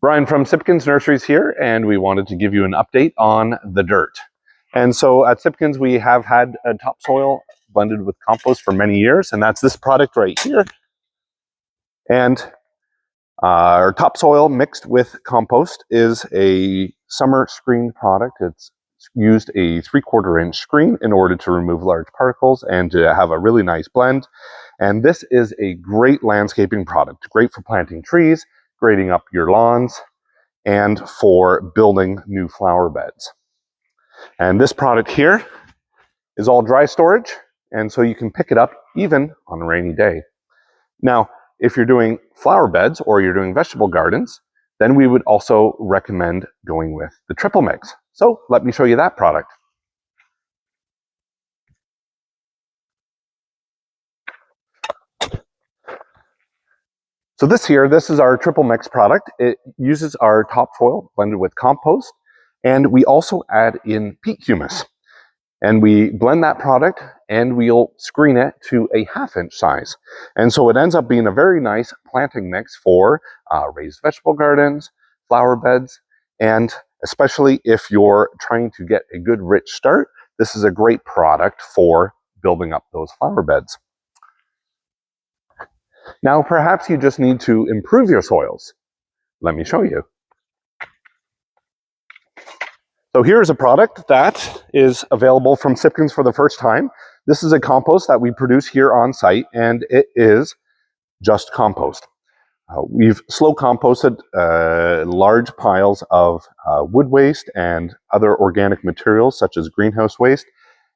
Brian from Sipkens Nurseries here, and we wanted to give you an update on the dirt. And so at Sipkens, we have had a topsoil blended with compost for many years, and that's this product right here. And our topsoil mixed with compost is a summer screen product. It's used a 3/4 inch screen in order to remove large particles and to have a really nice blend. And this is a great landscaping product, great for planting trees, grading up your lawns, and for building new flower beds. And this product here is all dry storage, and so you can pick it up even on a rainy day. Now, if you're doing flower beds or you're doing vegetable gardens, then we would also recommend going with the triple mix. So let me show you that product. So this is our triple mix product. It uses our topsoil blended with compost, and we also add in peat humus. And we blend that product and we'll screen it to a 1/2 inch size. And so it ends up being a very nice planting mix for raised vegetable gardens, flower beds, and especially if you're trying to get a good rich start, this is a great product for building up those flower beds. Now, perhaps you just need to improve your soils. Let me show you. So here's a product that is available from Sipkens for the first time. This is a compost that we produce here on site, and it is just compost. We've slow composted large piles of wood waste and other organic materials such as greenhouse waste,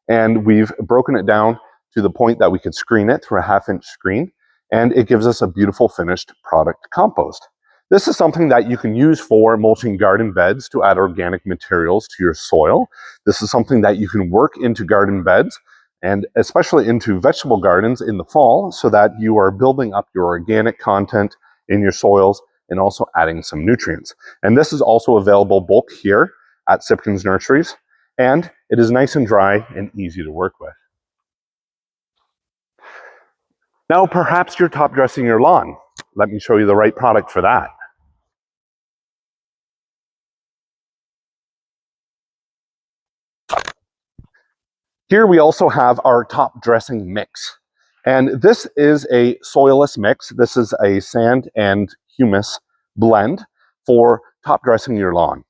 and we've broken it down to the point that we could screen it through a 1/2 inch screen, and it gives us a beautiful finished product compost. This is something that you can use for mulching garden beds to add organic materials to your soil. This is something that you can work into garden beds and especially into vegetable gardens in the fall so that you are building up your organic content in your soils and also adding some nutrients. And this is also available bulk here at Sipkens Nurseries, and it is nice and dry and easy to work with. Now, perhaps you're top dressing your lawn. Let me show you the right product for that. Here we also have our top dressing mix. And this is a soilless mix. This is a sand and humus blend for top dressing your lawn.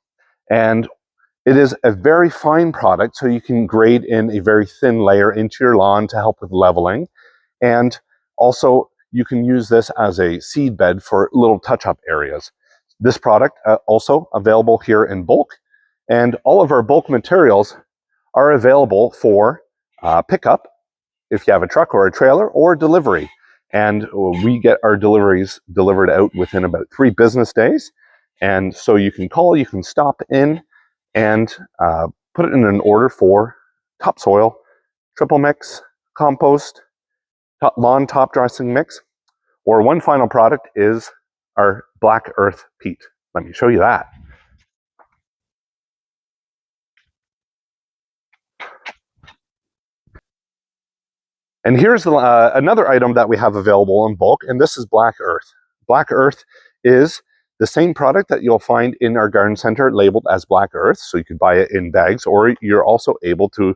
And it is a very fine product, so you can grade in a very thin layer into your lawn to help with leveling. And also, you can use this as a seed bed for little touch-up areas. This product also available here in bulk, and all of our bulk materials are available for pickup if you have a truck or a trailer, or delivery. And we get our deliveries delivered out within about 3 business days. And so you can call, you can stop in and put it in an order for topsoil, triple mix, compost, lawn top dressing mix, or one final product is our black earth peat. Let me show you that. And here's another item that we have available in bulk, and this is black earth. Black earth is the same product that you'll find in our garden center labeled as black earth, so you can buy it in bags, or you're also able to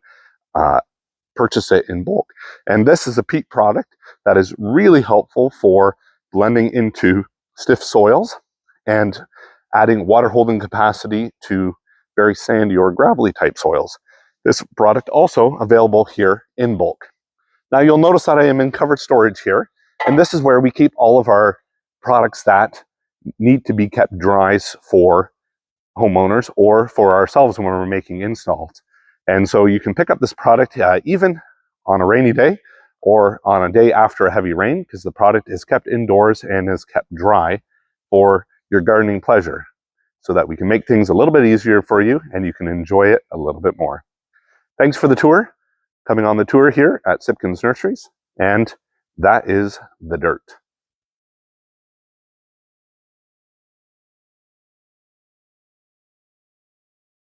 purchase it in bulk. And this is a peat product that is really helpful for blending into stiff soils and adding water holding capacity to very sandy or gravelly type soils. This product also available here in bulk. Now you'll notice that I am in covered storage here, and this is where we keep all of our products that need to be kept dry for homeowners or for ourselves when we're making installs. And so you can pick up this product even on a rainy day or on a day after a heavy rain, because the product is kept indoors and is kept dry for your gardening pleasure, so that we can make things a little bit easier for you and you can enjoy it a little bit more. Thanks for the tour, coming on the tour here at Sipkens Nurseries, and that is the dirt.